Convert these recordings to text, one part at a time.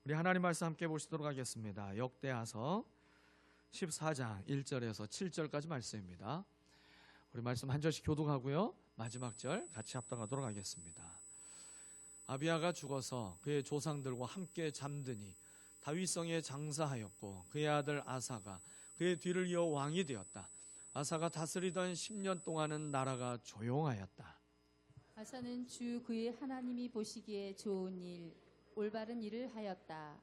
우리 하나님 말씀 함께 보시도록 하겠습니다. 역대하서 14장 1절에서 7절까지 말씀입니다. 우리 말씀 한 절씩 교독하고요, 마지막 절 같이 합독하도록 하겠습니다. 아비야가 죽어서 그의 조상들과 함께 잠드니 다윗성에 장사하였고 그의 아들 아사가 그의 뒤를 이어 왕이 되었다. 아사가 다스리던 10년 동안은 나라가 조용하였다. 아사는 주 그의 하나님이 보시기에 좋은 일, 올바른 일을 하였다.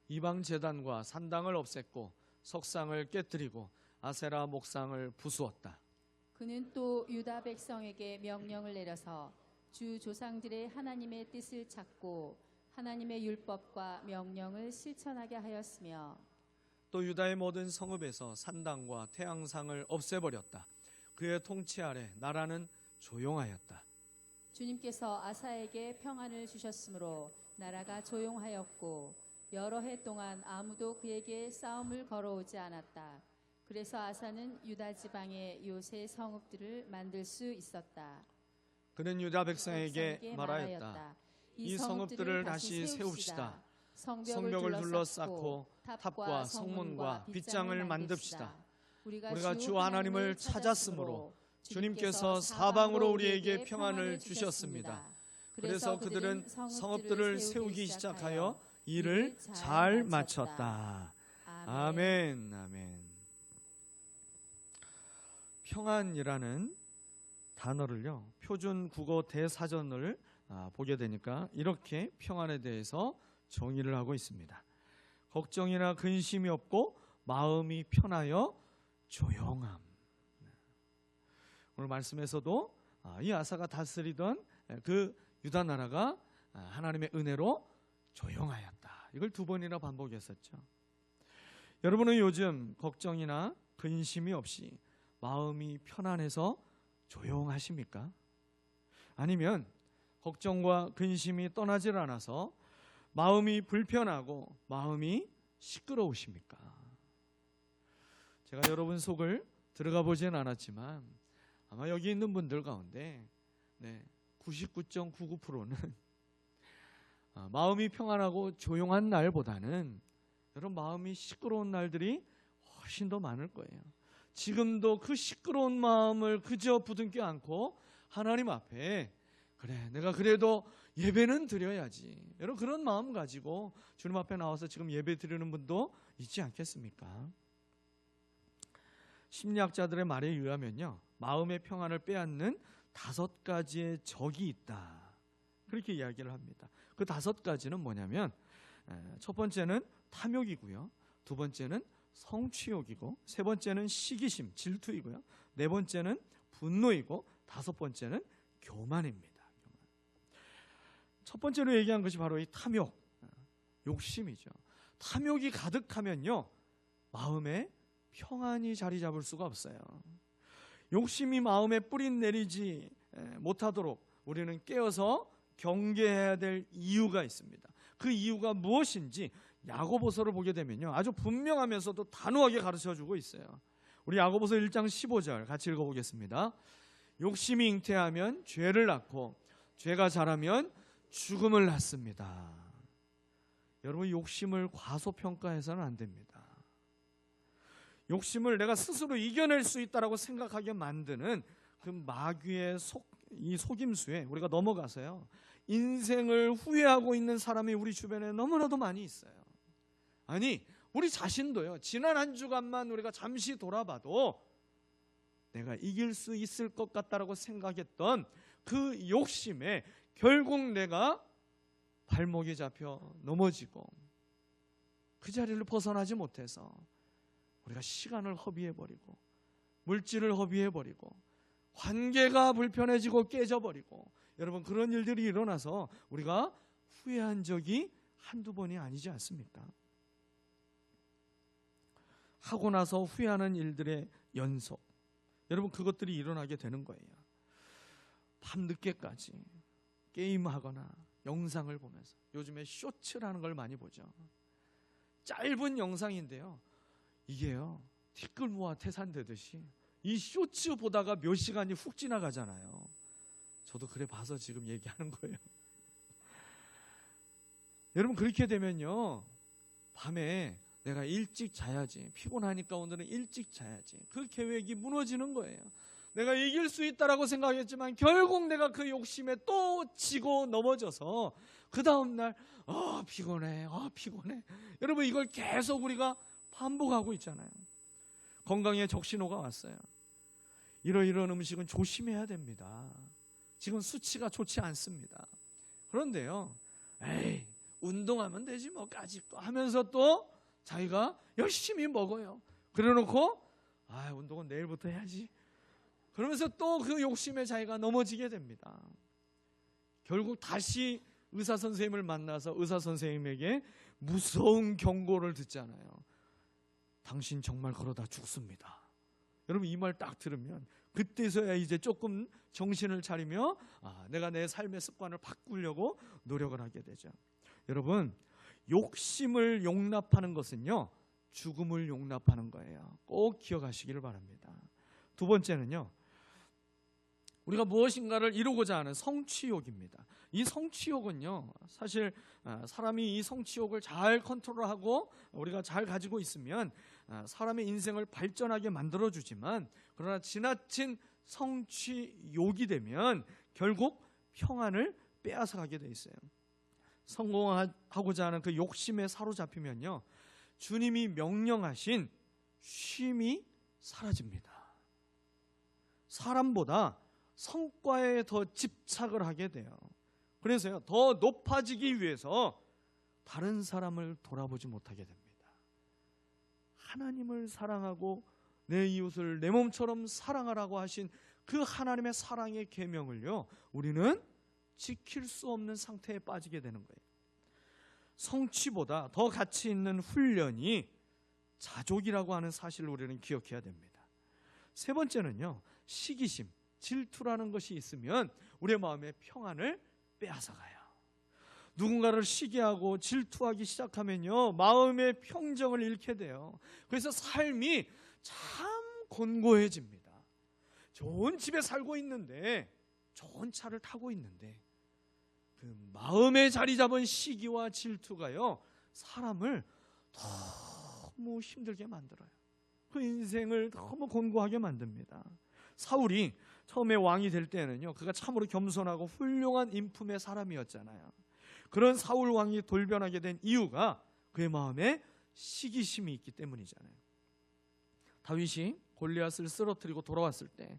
이방 제단과 산당을 없앴고 석상을 깨뜨리고 아세라 목상을 부수었다. 그는 또 유다 백성에게 명령을 내려서 주 조상들의 하나님의 뜻을 찾고 하나님의 율법과 명령을 실천하게 하였으며, 또 유다의 모든 성읍에서 산당과 태양상을 없애버렸다. 그의 통치 아래 나라는 조용하였다. 주님께서 아사에게 평안을 주셨으므로 나라가 조용하였고 여러 해 동안 아무도 그에게 싸움을 걸어오지 않았다. 그래서 아사는 유다 지방에 요새 성읍들을 만들 수 있었다. 그는 유다 백성에게 말하였다. 이 성읍들을 다시 세웁시다. 성벽을 둘러싸고 탑과 성문과 빗장을 만듭시다. 우리가 주 하나님을 찾았으므로 주님께서 사방으로 우리에게 평안을 주셨습니다. 그래서 그들은 성읍들을 세우기 시작하여 일을 잘 마쳤다. 아멘, 아멘. 평안이라는 단어를요, 표준 국어 대사전을 보게 되니까 이렇게 평안에 대해서 정의를 하고 있습니다. 걱정이나 근심이 없고 마음이 편하여 조용함. 오늘 말씀에서도 이 아사가 다스리던 그 유다 나라가 하나님의 은혜로 조용하였다. 이걸 2번이나 반복했었죠. 여러분은 요즘 걱정이나 근심이 없이 마음이 편안해서 조용하십니까? 아니면 걱정과 근심이 떠나질 않아서 마음이 불편하고 마음이 시끄러우십니까? 제가 여러분 속을 들어가 보진 않았지만 아마 여기 있는 분들 가운데 99.99%는 마음이 평안하고 조용한 날보다는 여러분 마음이 시끄러운 날들이 훨씬 더 많을 거예요. 지금도 그 시끄러운 마음을 그저 부둥켜 안고 하나님 앞에 그래, 내가 그래도 예배는 드려야지, 여러분 그런 마음 가지고 주님 앞에 나와서 지금 예배 드리는 분도 있지 않겠습니까? 심리학자들의 말에 의하면요, 마음의 평안을 빼앗는 5가지의 적이 있다, 그렇게 이야기를 합니다. 그 5가지는 뭐냐면, 첫 번째는 탐욕이고요, 2번째는 성취욕이고, 3번째는 시기심, 질투이고요, 4번째는 분노이고, 5번째는 교만입니다. 첫 번째로 얘기한 것이 바로 이 탐욕, 욕심이죠. 탐욕이 가득하면요, 마음에 평안이 자리 잡을 수가 없어요. 욕심이 마음에 뿌리 내리지 못하도록 우리는 깨어서 경계해야 될 이유가 있습니다. 그 이유가 무엇인지 야고보서를 보게 되면요, 아주 분명하면서도 단호하게 가르쳐주고 있어요. 우리 야고보서 1장 15절 같이 읽어보겠습니다. 욕심이 잉태하면 죄를 낳고 죄가 자라면 죽음을 낳습니다. 여러분, 욕심을 과소평가해서는 안 됩니다. 욕심을 내가 스스로 이겨낼 수 있다고 생각하게 만드는 그 마귀의 이 속임수에 우리가 넘어가서요, 인생을 후회하고 있는 사람이 우리 주변에 너무나도 많이 있어요. 아니, 우리 자신도요, 지난 한 주간만 우리가 잠시 돌아봐도 내가 이길 수 있을 것 같다라고 생각했던 그 욕심에 결국 내가 발목이 잡혀 넘어지고 그 자리를 벗어나지 못해서 우리가 시간을 허비해버리고 물질을 허비해버리고 관계가 불편해지고 깨져버리고, 여러분 그런 일들이 일어나서 우리가 후회한 적이 한두 번이 아니지 않습니까? 하고 나서 후회하는 일들의 연속, 여러분 그것들이 일어나게 되는 거예요. 밤늦게까지 게임하거나 영상을 보면서, 요즘에 쇼츠라는 걸 많이 보죠. 짧은 영상인데요, 이게요 티끌모아 태산되듯이 이 쇼츠 보다가 몇 시간이 훅 지나가잖아요. 저도 그래 봐서 지금 얘기하는 거예요. 여러분 그렇게 되면요, 밤에 내가 일찍 자야지, 피곤하니까 오늘은 일찍 자야지, 그 계획이 무너지는 거예요. 내가 이길 수 있다라고 생각했지만 결국 내가 그 욕심에 또 지고 넘어져서 그 다음날 피곤해, 피곤해. 여러분 이걸 계속 우리가 반복하고 있잖아요. 건강에 적신호가 왔어요. 이런 음식은 조심해야 됩니다. 지금 수치가 좋지 않습니다. 그런데요, 에이, 운동하면 되지 뭐까지 하면서 또 자기가 열심히 먹어요. 그래놓고 운동은 내일부터 해야지. 그러면서 또 그 욕심에 자기가 넘어지게 됩니다. 결국 다시 의사 선생님을 만나서 의사 선생님에게 무서운 경고를 듣잖아요. 당신 정말 그러다 죽습니다. 여러분 이 말 딱 들으면 그때서야 이제 조금 정신을 차리며 내가 내 삶의 습관을 바꾸려고 노력을 하게 되죠. 여러분 욕심을 용납하는 것은요, 죽음을 용납하는 거예요. 꼭 기억하시기를 바랍니다. 두 번째는요, 우리가 무엇인가를 이루고자 하는 성취욕입니다. 이 성취욕은요, 사실 사람이 이 성취욕을 잘 컨트롤하고 우리가 잘 가지고 있으면 사람의 인생을 발전하게 만들어주지만, 그러나 지나친 성취욕이 되면 결국 평안을 빼앗아가게 돼 있어요. 성공하고자 하는 그 욕심에 사로잡히면요, 주님이 명령하신 쉼이 사라집니다. 사람보다 성과에 더 집착을 하게 돼요. 그래서요, 더 높아지기 위해서 다른 사람을 돌아보지 못하게 됩니다. 하나님을 사랑하고 내 이웃을 내 몸처럼 사랑하라고 하신 그 하나님의 사랑의 계명을요, 우리는 지킬 수 없는 상태에 빠지게 되는 거예요. 성취보다 더 가치 있는 훈련이 자족이라고 하는 사실을 우리는 기억해야 됩니다. 세 번째는요, 시기심, 질투라는 것이 있으면 우리의 마음의 평안을 빼앗아가요. 누군가를 시기하고 질투하기 시작하면요, 마음의 평정을 잃게 돼요. 그래서 삶이 참 곤고해집니다. 좋은 집에 살고 있는데, 좋은 차를 타고 있는데, 그 마음에 자리 잡은 시기와 질투가요, 사람을 너무 힘들게 만들어요. 그 인생을 너무 곤고하게 만듭니다. 사울이 처음에 왕이 될 때는요, 그가 참으로 겸손하고 훌륭한 인품의 사람이었잖아요. 그런 사울 왕이 돌변하게 된 이유가 그의 마음에 시기심이 있기 때문이잖아요. 다윗이 골리앗을 쓰러뜨리고 돌아왔을 때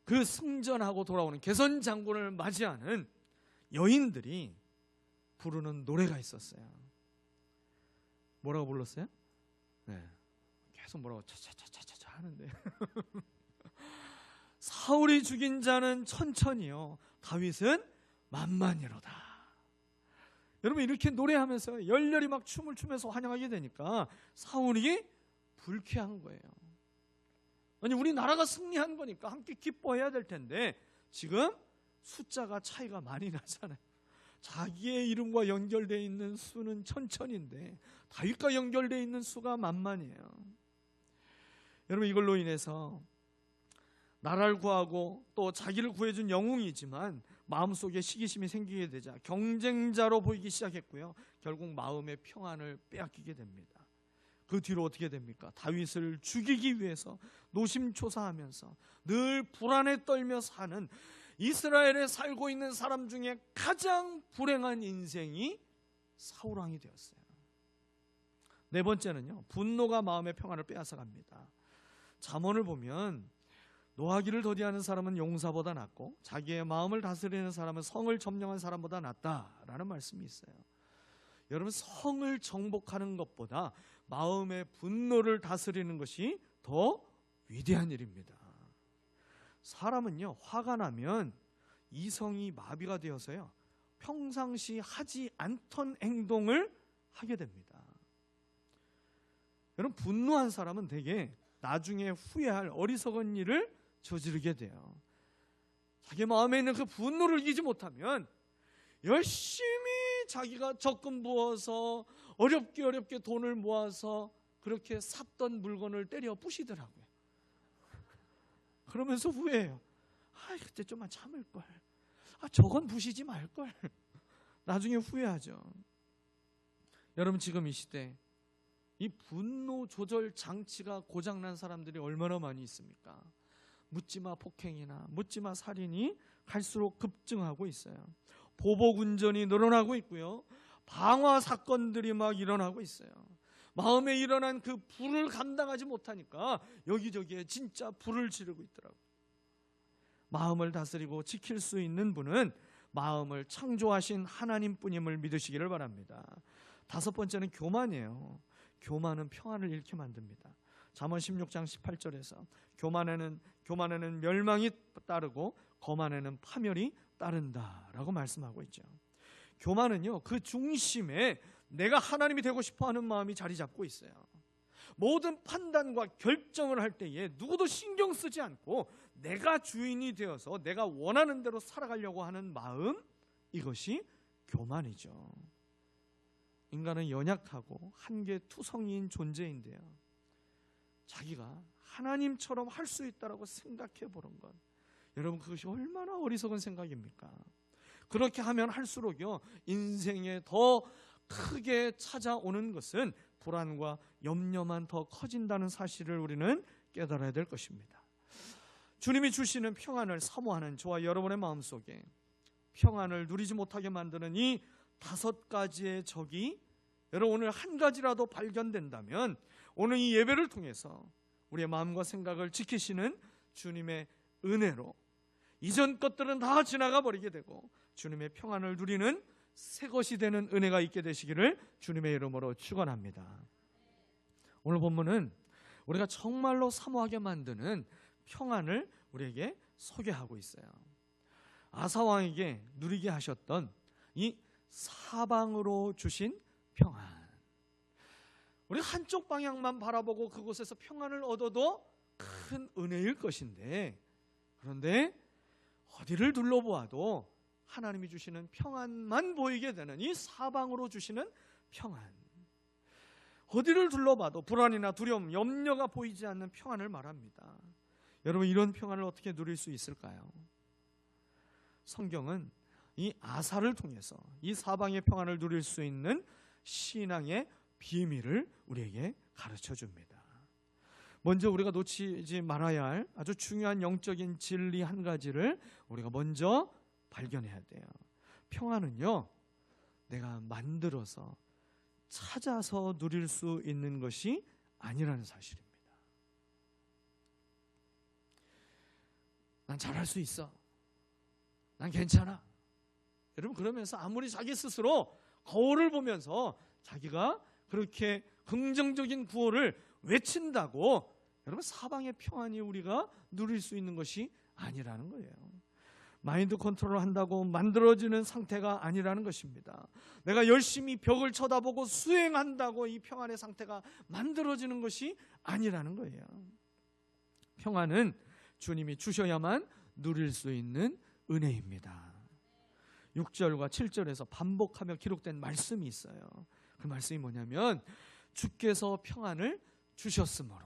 그 승전하고 돌아오는 개선 장군을 맞이하는 여인들이 부르는 노래가 있었어요. 뭐라고 불렀어요? 네, 계속 뭐라고 차차차차차 하는데 사울이 죽인 자는 천천히요, 다윗은 만만이로다. 여러분 이렇게 노래하면서 열렬히 막 춤을 추면서 환영하게 되니까 사울이 불쾌한 거예요. 아니 우리 나라가 승리한 거니까 함께 기뻐해야 될 텐데 지금 숫자가 차이가 많이 나잖아요. 자기의 이름과 연결되어 있는 수는 천천인데 다윗과 연결되어 있는 수가 만만이에요. 여러분 이걸로 인해서 나라를 구하고 또 자기를 구해준 영웅이지만 마음속에 시기심이 생기게 되자 경쟁자로 보이기 시작했고요, 결국 마음의 평안을 빼앗기게 됩니다. 그 뒤로 어떻게 됩니까? 다윗을 죽이기 위해서 노심초사하면서 늘 불안에 떨며 사는 이스라엘에 살고 있는 사람 중에 가장 불행한 인생이 사울왕이 되었어요. 네 번째는요, 분노가 마음의 평안을 빼앗아갑니다. 잠언을 보면 노하기를 더디하는 사람은 용사보다 낫고 자기의 마음을 다스리는 사람은 성을 점령한 사람보다 낫다라는 말씀이 있어요. 여러분 성을 정복하는 것보다 마음의 분노를 다스리는 것이 더 위대한 일입니다. 사람은요, 화가 나면 이성이 마비가 되어서요, 평상시 하지 않던 행동을 하게 됩니다. 여러분 분노한 사람은 되게 나중에 후회할 어리석은 일을 저지르게 돼요. 자기 마음에 있는 그 분노를 이기지 못하면 열심히 자기가 적금 부어서 어렵게 돈을 모아서 그렇게 샀던 물건을 때려 부시더라고요. 그러면서 후회해요. 그때 좀만 참을걸. 저건 부시지 말걸. 나중에 후회하죠. 여러분, 지금 이 시대 이 분노 조절 장치가 고장난 사람들이 얼마나 많이 있습니까? 묻지마 폭행이나 묻지마 살인이 갈수록 급증하고 있어요. 보복 운전이 늘어나고 있고요. 방화 사건들이 막 일어나고 있어요. 마음에 일어난 그 불을 감당하지 못하니까 여기저기에 진짜 불을 지르고 있더라고요. 마음을 다스리고 지킬 수 있는 분은 마음을 창조하신 하나님뿐임을 믿으시기를 바랍니다. 5번째는 교만이에요. 교만은 평안을 잃게 만듭니다. 잠언 16장 18절에서 교만에는 멸망이 따르고 거만에는 파멸이 따른다라고 말씀하고 있죠. 교만은요, 그 중심에 내가 하나님이 되고 싶어하는 마음이 자리 잡고 있어요. 모든 판단과 결정을 할 때에 누구도 신경 쓰지 않고 내가 주인이 되어서 내가 원하는 대로 살아가려고 하는 마음, 이것이 교만이죠. 인간은 연약하고 한계투성이인 존재인데요, 자기가 하나님처럼 할 수 있다라고 생각해 보는 것, 여러분, 그것이 얼마나 어리석은 생각입니까? 그렇게 하면 할수록요, 인생에 더 크게 찾아오는 것은 불안과 염려만 더 커진다는 사실을 우리는 깨달아야 될 것입니다. 주님이 주시는 평안을 사모하는 저와 여러분의 마음속에 평안을 누리지 못하게 만드는 이 5가지의 적이 여러분, 오늘 한 가지라도 발견된다면 오늘 이 예배를 통해서 우리의 마음과 생각을 지키시는 주님의 은혜로 이전 것들은 다 지나가 버리게 되고 주님의 평안을 누리는 새 것이 되는 은혜가 있게 되시기를 주님의 이름으로 축원합니다. 오늘 본문은 우리가 정말로 사모하게 만드는 평안을 우리에게 소개하고 있어요. 아사왕에게 누리게 하셨던 이 사방으로 주신 평안, 우리 한쪽 방향만 바라보고 그곳에서 평안을 얻어도 큰 은혜일 것인데, 그런데 어디를 둘러보아도 하나님이 주시는 평안만 보이게 되는 이 사방으로 주시는 평안, 어디를 둘러봐도 불안이나 두려움, 염려가 보이지 않는 평안을 말합니다. 여러분, 이런 평안을 어떻게 누릴 수 있을까요? 성경은 이 아사를 통해서 이 사방의 평안을 누릴 수 있는 신앙의 비밀을 우리에게 가르쳐 줍니다. 먼저 우리가 놓치지 말아야 할 아주 중요한 영적인 진리 한 가지를 우리가 먼저 발견해야 돼요. 평안은요, 내가 만들어서 찾아서 누릴 수 있는 것이 아니라는 사실입니다. 난 잘할 수 있어, 난 괜찮아, 여러분, 그러면서 아무리 자기 스스로 거울을 보면서 자기가 그렇게 긍정적인 구호를 외친다고 여러분, 사방의 평안이 우리가 누릴 수 있는 것이 아니라는 거예요. 마인드 컨트롤을 한다고 만들어지는 상태가 아니라는 것입니다. 내가 열심히 벽을 쳐다보고 수행한다고 이 평안의 상태가 만들어지는 것이 아니라는 거예요. 평안은 주님이 주셔야만 누릴 수 있는 은혜입니다. 6절과 7절에서 반복하며 기록된 말씀이 있어요. 그 말씀이 뭐냐면, 주께서 평안을 주셨으므로,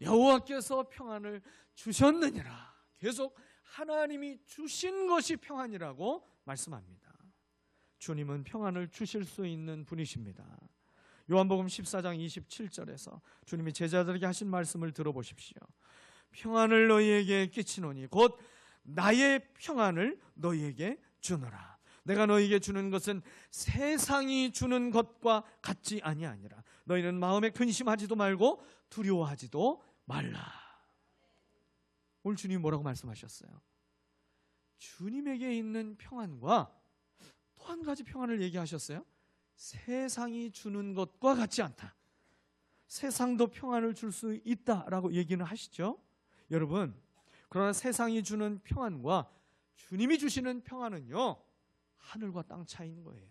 여호와께서 평안을 주셨느니라. 계속 하나님이 주신 것이 평안이라고 말씀합니다. 주님은 평안을 주실 수 있는 분이십니다. 요한복음 14장 27절에서 주님이 제자들에게 하신 말씀을 들어보십시오. 평안을 너희에게 끼치노니 곧 나의 평안을 너희에게 주노라. 내가 너희에게 주는 것은 세상이 주는 것과 같지 아니하니라. 너희는 마음에 근심하지도 말고 두려워하지도 말라. 오늘 주님이 뭐라고 말씀하셨어요? 주님에게 있는 평안과 또 한 가지 평안을 얘기하셨어요. 세상이 주는 것과 같지 않다. 세상도 평안을 줄 수 있다라고 얘기는 하시죠. 여러분, 그러나 세상이 주는 평안과 주님이 주시는 평안은요, 하늘과 땅 차이인 거예요.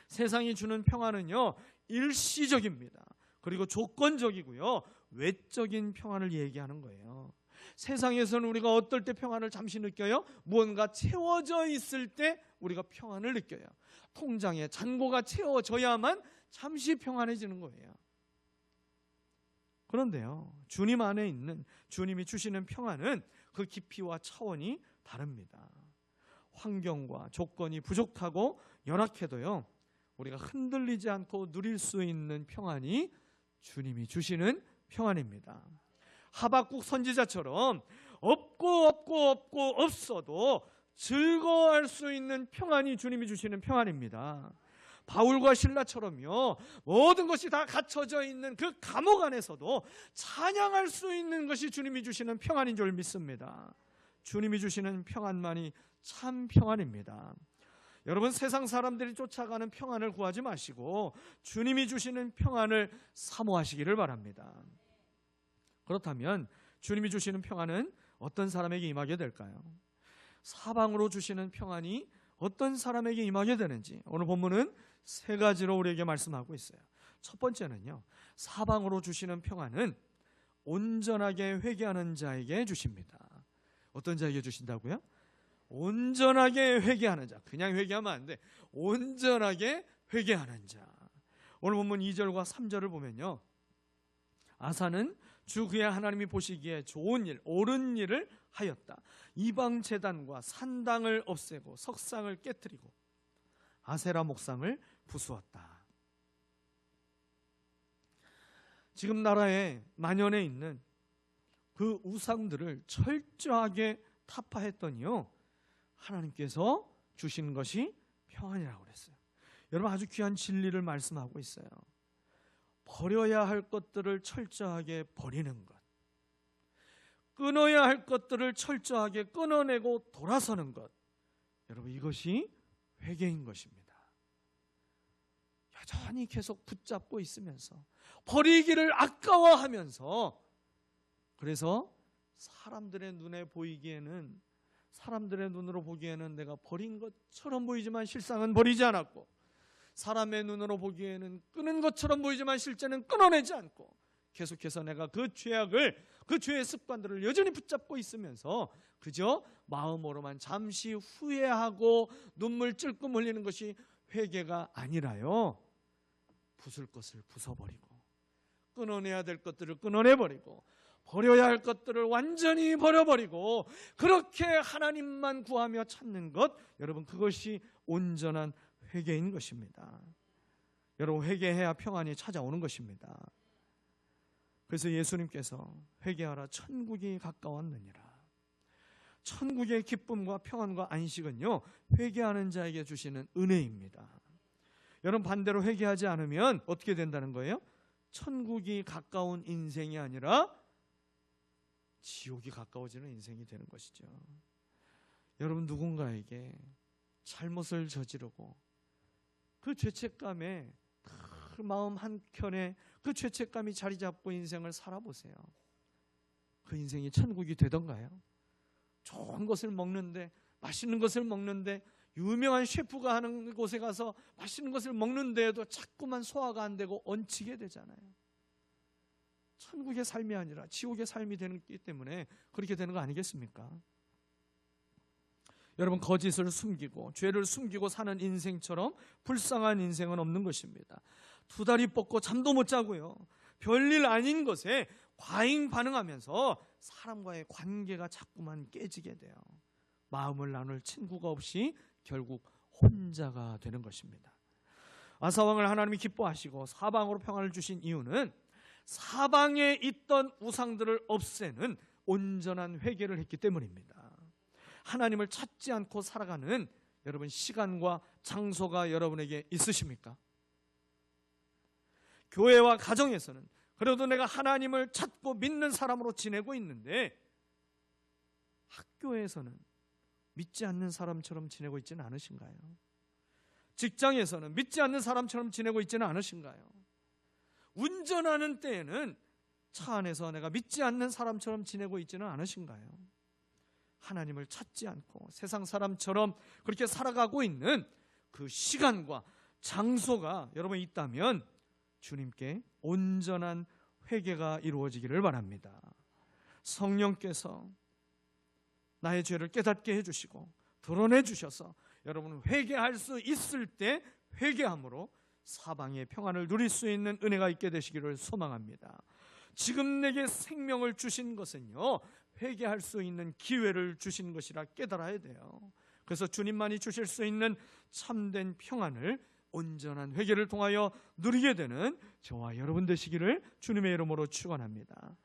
세상이 주는 평안은요, 일시적입니다. 그리고 조건적이고요, 외적인 평안을 얘기하는 거예요. 세상에서는 우리가 어떨 때 평안을 잠시 느껴요? 무언가 채워져 있을 때 우리가 평안을 느껴요. 통장에 잔고가 채워져야만 잠시 평안해지는 거예요. 그런데요, 주님 안에 있는 주님이 주시는 평안은 그 깊이와 차원이 다릅니다. 환경과 조건이 부족하고 열악해도요, 우리가 흔들리지 않고 누릴 수 있는 평안이 주님이 주시는 평안입니다. 하박국 선지자처럼 없어도 즐거워할 수 있는 평안이 주님이 주시는 평안입니다. 바울과 신라처럼요, 모든 것이 다 갇혀져 있는 그 감옥 안에서도 찬양할 수 있는 것이 주님이 주시는 평안인 줄 믿습니다. 주님이 주시는 평안만이 참 평안입니다. 여러분, 세상 사람들이 쫓아가는 평안을 구하지 마시고 주님이 주시는 평안을 사모하시기를 바랍니다. 그렇다면 주님이 주시는 평안은 어떤 사람에게 임하게 될까요? 사방으로 주시는 평안이 어떤 사람에게 임하게 되는지 오늘 본문은 세 가지로 우리에게 말씀하고 있어요. 첫 번째는요, 사방으로 주시는 평안은 온전하게 회개하는 자에게 주십니다. 어떤 자에게 주신다고요? 온전하게 회개하는 자. 그냥 회개하면 안 돼. 온전하게 회개하는 자. 오늘 본문 2절과 3절을 보면요, 아사는 주 그의 하나님이 보시기에 좋은 일, 옳은 일을 하였다. 이방 제단과 산당을 없애고 석상을 깨뜨리고 아세라 목상을 부수었다. 지금 나라에 만연해 있는 그 우상들을 철저하게 타파했더니요, 하나님께서 주신 것이 평안이라고 그랬어요. 여러분, 아주 귀한 진리를 말씀하고 있어요. 버려야 할 것들을 철저하게 버리는 것, 끊어야 할 것들을 철저하게 끊어내고 돌아서는 것, 여러분, 이것이 회개인 것입니다. 여전히 계속 붙잡고 있으면서 버리기를 아까워하면서, 그래서 사람들의 눈에 보이기에는, 사람들의 눈으로 보기에는 내가 버린 것처럼 보이지만 실상은 버리지 않았고, 사람의 눈으로 보기에는 끊은 것처럼 보이지만 실제는 끊어내지 않고, 계속해서 내가 그 죄악을, 그 죄의 습관들을 여전히 붙잡고 있으면서 그저 마음으로만 잠시 후회하고 눈물 찔끔 흘리는 것이 회개가 아니라요, 부술 것을 부숴버리고 끊어내야 될 것들을 끊어내버리고 버려야 할 것들을 완전히 버려버리고 그렇게 하나님만 구하며 찾는 것, 여러분, 그것이 온전한 회개인 것입니다. 여러분, 회개해야 평안이 찾아오는 것입니다. 그래서 예수님께서 회개하라, 천국이 가까웠느니라. 천국의 기쁨과 평안과 안식은요, 회개하는 자에게 주시는 은혜입니다. 여러분, 반대로 회개하지 않으면 어떻게 된다는 거예요? 천국이 가까운 인생이 아니라 지옥이 가까워지는 인생이 되는 것이죠. 여러분, 누군가에게 잘못을 저지르고 그 죄책감에, 그 마음 한켠에 그 죄책감이 자리 잡고 인생을 살아보세요. 그 인생이 천국이 되던가요? 좋은 것을 먹는데, 맛있는 것을 먹는데, 유명한 셰프가 하는 곳에 가서 맛있는 것을 먹는데에도 자꾸만 소화가 안 되고 얹히게 되잖아요. 천국의 삶이 아니라 지옥의 삶이 되기 때문에 그렇게 되는 거 아니겠습니까? 여러분, 거짓을 숨기고 죄를 숨기고 사는 인생처럼 불쌍한 인생은 없는 것입니다. 두 다리 뻗고 잠도 못 자고요, 별일 아닌 것에 과잉 반응하면서 사람과의 관계가 자꾸만 깨지게 돼요. 마음을 나눌 친구가 없이 결국 혼자가 되는 것입니다. 아사왕을 하나님이 기뻐하시고 사방으로 평안을 주신 이유는 사방에 있던 우상들을 없애는 온전한 회개를 했기 때문입니다. 하나님을 찾지 않고 살아가는 여러분, 시간과 장소가 여러분에게 있으십니까? 교회와 가정에서는 그래도 내가 하나님을 찾고 믿는 사람으로 지내고 있는데, 학교에서는 믿지 않는 사람처럼 지내고 있지는 않으신가요? 직장에서는 믿지 않는 사람처럼 지내고 있지는 않으신가요? 운전하는 때에는 차 안에서 내가 믿지 않는 사람처럼 지내고 있지는 않으신가요? 하나님을 찾지 않고 세상 사람처럼 그렇게 살아가고 있는 그 시간과 장소가 여러분 있다면 주님께 온전한 회개가 이루어지기를 바랍니다. 성령께서 나의 죄를 깨닫게 해주시고 드러내 주셔서 여러분 회개할 수 있을 때 회개함으로 사방의 평안을 누릴 수 있는 은혜가 있게 되시기를 소망합니다. 지금 내게 생명을 주신 것은요, 회개할 수 있는 기회를 주신 것이라 깨달아야 돼요. 그래서 주님만이 주실 수 있는 참된 평안을 온전한 회개를 통하여 누리게 되는 저와 여러분 되시기를 주님의 이름으로 축원합니다.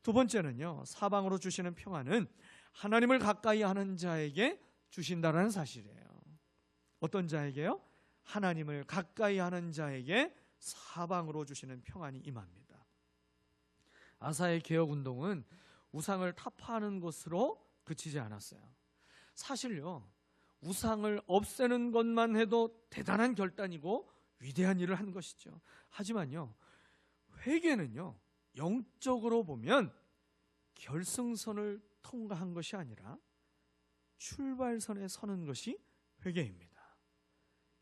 두 번째는요, 사방으로 주시는 평안은 하나님을 가까이 하는 자에게 주신다는 사실이에요. 어떤 자에게요? 하나님을 가까이 하는 자에게 사방으로 주시는 평안이 임합니다. 아사의 개혁운동은 우상을 타파하는 것으로 그치지 않았어요. 사실요, 우상을 없애는 것만 해도 대단한 결단이고 위대한 일을 한 것이죠. 하지만요, 회개는요, 영적으로 보면 결승선을 통과한 것이 아니라 출발선에 서는 것이 회개입니다.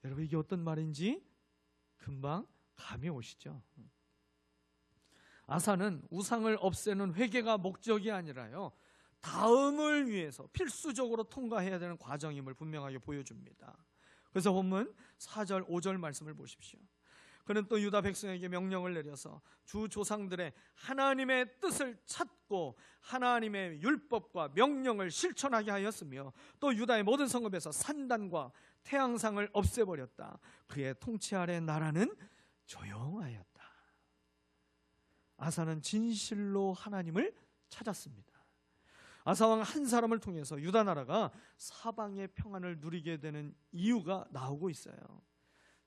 여러분, 이게 어떤 말인지 금방 감이 오시죠? 아사는 우상을 없애는 회개가 목적이 아니라요, 다음을 위해서 필수적으로 통과해야 되는 과정임을 분명하게 보여줍니다. 그래서 본문 4절 5절 말씀을 보십시오. 그는 또 유다 백성에게 명령을 내려서 주 조상들의 하나님의 뜻을 찾고 하나님의 율법과 명령을 실천하게 하였으며 또 유다의 모든 성읍에서 산단과 태양상을 없애버렸다. 그의 통치 아래 나라는 조용하였다. 아사는 진실로 하나님을 찾았습니다. 아사왕 한 사람을 통해서 유다 나라가 사방의 평안을 누리게 되는 이유가 나오고 있어요.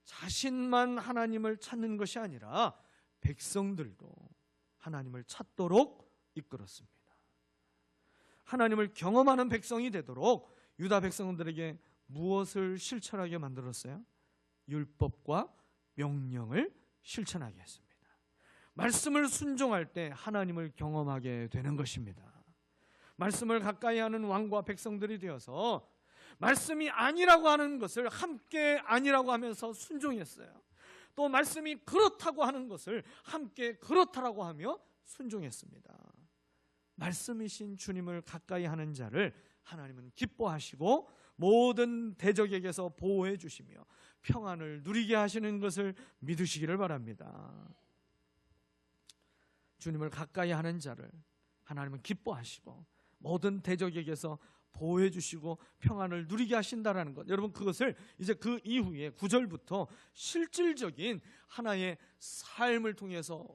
자신만 하나님을 찾는 것이 아니라 백성들도 하나님을 찾도록 이끌었습니다. 하나님을 경험하는 백성이 되도록 유다 백성들에게 무엇을 실천하게 만들었어요? 율법과 명령을 실천하게 했습니다. 말씀을 순종할 때 하나님을 경험하게 되는 것입니다. 말씀을 가까이 하는 왕과 백성들이 되어서 말씀이 아니라고 하는 것을 함께 아니라고 하면서 순종했어요. 또 말씀이 그렇다고 하는 것을 함께 그렇다라고 하며 순종했습니다. 말씀이신 주님을 가까이 하는 자를 하나님은 기뻐하시고 모든 대적에게서 보호해 주시며 평안을 누리게 하시는 것을 믿으시기를 바랍니다. 주님을 가까이 하는 자를 하나님은 기뻐하시고 모든 대적에게서 보호해 주시고 평안을 누리게 하신다라는 것, 여러분 그것을 이제 그 이후에 9절부터 실질적인 하나의 삶을 통해서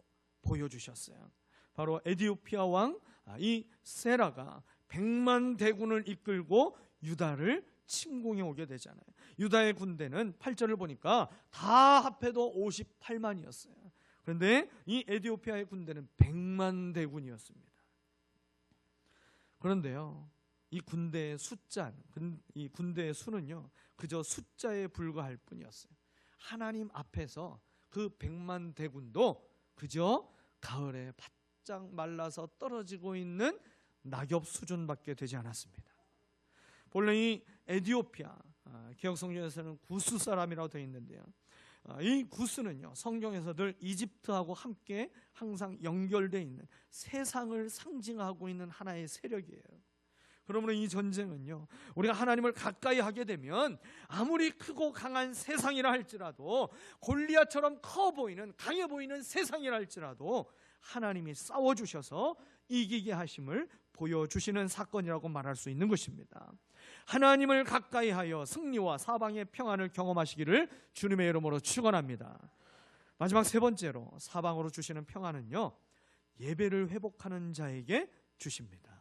보여주셨어요. 바로 에디오피아 왕 이 세라가 100만 대군을 이끌고 유다를 침공해 오게 되잖아요. 유다의 군대는 8절을 보니까 다 합해도 58만이었어요. 그런데 이 에디오피아의 군대는 100만 대군이었습니다. 그런데요, 이 군대의 이 군대의 수는요, 그저 숫자에 불과할 뿐이었어요. 하나님 앞에서 그 100만 대군도 그저 가을에 바짝 말라서 떨어지고 있는 낙엽 수준밖에 되지 않았습니다. 본래 이 에디오피아, 개혁성경에서는 구스 사람이라고 되어 있는데요, 이 구스는요, 성경에서 늘 이집트하고 함께 항상 연결되어 있는 세상을 상징하고 있는 하나의 세력이에요. 그러므로 이 전쟁은요, 우리가 하나님을 가까이 하게 되면 아무리 크고 강한 세상이라 할지라도, 골리앗처럼 커 보이는 강해 보이는 세상이라 할지라도 하나님이 싸워주셔서 이기게 하심을 보여주시는 사건이라고 말할 수 있는 것입니다. 하나님을 가까이 하여 승리와 사방의 평안을 경험하시기를 주님의 이름으로 축원합니다. 마지막 세 번째로 사방으로 주시는 평안은요, 예배를 회복하는 자에게 주십니다.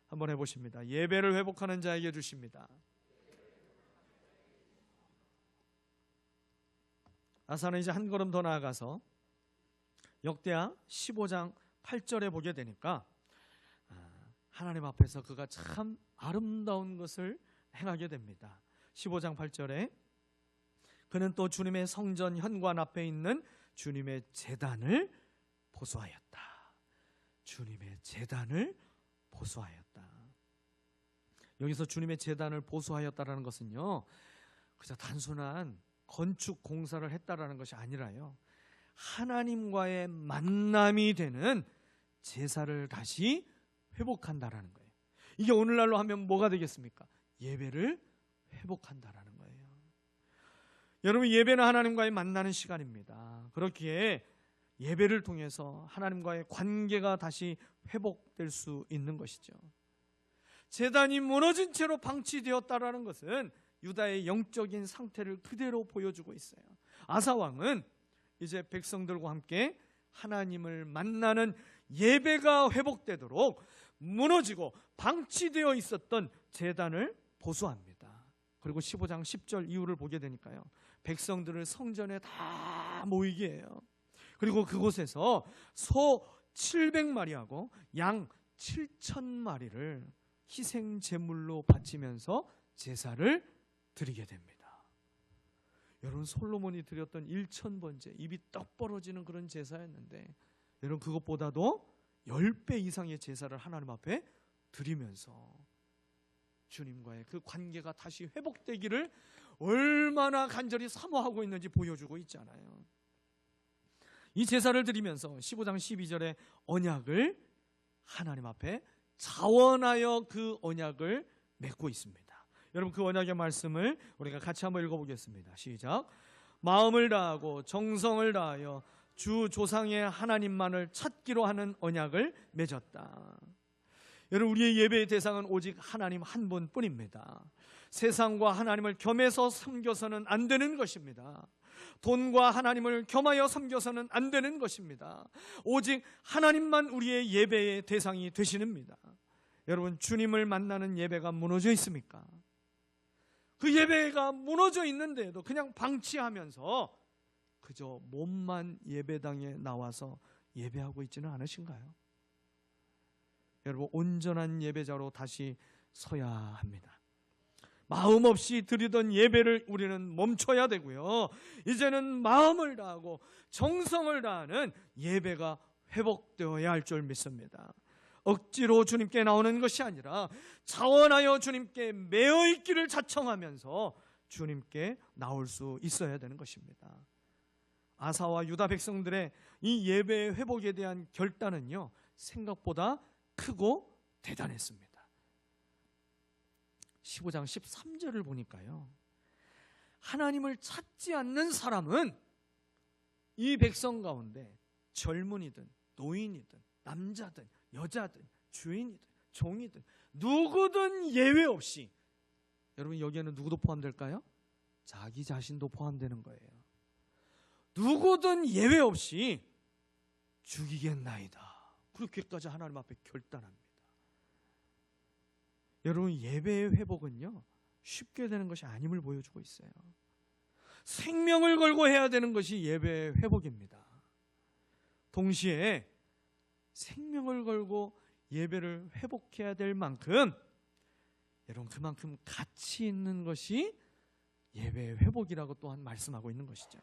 한번 해보십니다. 예배를 회복하는 자에게 주십니다. 아사는 이제 한 걸음 더 나아가서 역대하 15장 8절에 보게 되니까 하나님 앞에서 그가 참 아름다운 것을 행하게 됩니다. 15장 8절에 그는 또 주님의 성전 현관 앞에 있는 주님의 제단을 보수하였다. 주님의 제단을 보수하였다. 여기서 주님의 제단을 보수하였다라는 것은요, 그저 단순한 건축 공사를 했다라는 것이 아니라요, 하나님과의 만남이 되는 제사를 다시 회복한다라는 거예요. 이게 오늘날로 하면 뭐가 되겠습니까? 예배를 회복한다라는 거예요. 여러분, 예배는 하나님과의 만나는 시간입니다. 그렇기에 예배를 통해서 하나님과의 관계가 다시 회복될 수 있는 것이죠. 제단이 무너진 채로 방치되었다라는 것은 유다의 영적인 상태를 그대로 보여주고 있어요. 아사 왕은 이제 백성들과 함께 하나님을 만나는 예배가 회복되도록 무너지고 방치되어 있었던 제단을 보수합니다. 그리고 15장 10절 이후를 보게 되니까요, 백성들을 성전에 다 모이게 해요. 그리고 그곳에서 소 700마리하고 양 7,000마리를 희생 제물로 바치면서 제사를 드리게 됩니다. 여러분, 솔로몬이 드렸던 1,000번째 입이 떡 벌어지는 그런 제사였는데, 여러분 그것보다도 10배 이상의 제사를 하나님 앞에 드리면서 주님과의 그 관계가 다시 회복되기를 얼마나 간절히 사모하고 있는지 보여주고 있잖아요. 이 제사를 드리면서 15장 12절에 언약을 하나님 앞에 자원하여 그 언약을 맺고 있습니다. 여러분, 그 언약의 말씀을 우리가 같이 한번 읽어보겠습니다. 시작. 마음을 다하고 정성을 다하여 주 조상의 하나님만을 찾기로 하는 언약을 맺었다. 여러분, 우리의 예배의 대상은 오직 하나님 한 분뿐입니다. 세상과 하나님을 겸해서 섬겨서는 안 되는 것입니다. 돈과 하나님을 겸하여 섬겨서는 안 되는 것입니다. 오직 하나님만 우리의 예배의 대상이 되시는입니다. 여러분, 주님을 만나는 예배가 무너져 있습니까? 그 예배가 무너져 있는데도 그냥 방치하면서 그저 몸만 예배당에 나와서 예배하고 있지는 않으신가요? 여러분, 온전한 예배자로 다시 서야 합니다. 마음 없이 드리던 예배를 우리는 멈춰야 되고요, 이제는 마음을 다하고 정성을 다하는 예배가 회복되어야 할 줄 믿습니다. 억지로 주님께 나오는 것이 아니라 자원하여 주님께 매어 있기를 자청하면서 주님께 나올 수 있어야 되는 것입니다. 아사와 유다 백성들의 이 예배의 회복에 대한 결단은요, 생각보다 크고 대단했습니다. 15장 13절을 보니까요, 하나님을 찾지 않는 사람은 이 백성 가운데 젊은이든 노인이든 남자든 여자든 주인이든 종이든 누구든 예외 없이, 여러분 여기에는 누구도 포함될까요? 자기 자신도 포함되는 거예요. 누구든 예외 없이 죽이겠나이다, 그렇게까지 하나님 앞에 결단합니다. 여러분, 예배의 회복은요 쉽게 되는 것이 아님을 보여주고 있어요. 생명을 걸고 해야 되는 것이 예배의 회복입니다. 동시에 생명을 걸고 예배를 회복해야 될 만큼, 여러분 그만큼 가치 있는 것이 예배의 회복이라고 또한 말씀하고 있는 것이죠.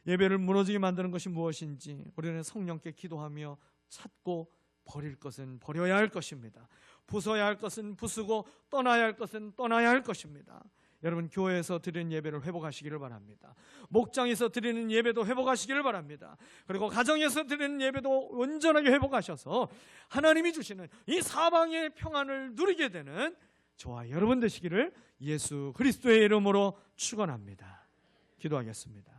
예배를 무너지게 만드는 것이 무엇인지 우리는 성령께 기도하며 찾고, 버릴 것은 버려야 할 것입니다. 부숴야 할 것은 부수고 떠나야 할 것은 떠나야 할 것입니다. 여러분, 교회에서 드리는 예배를 회복하시기를 바랍니다. 목장에서 드리는 예배도 회복하시기를 바랍니다. 그리고 가정에서 드리는 예배도 온전하게 회복하셔서 하나님이 주시는 이 사방의 평안을 누리게 되는 저와 여러분 되시기를 예수 그리스도의 이름으로 축원합니다. 기도하겠습니다.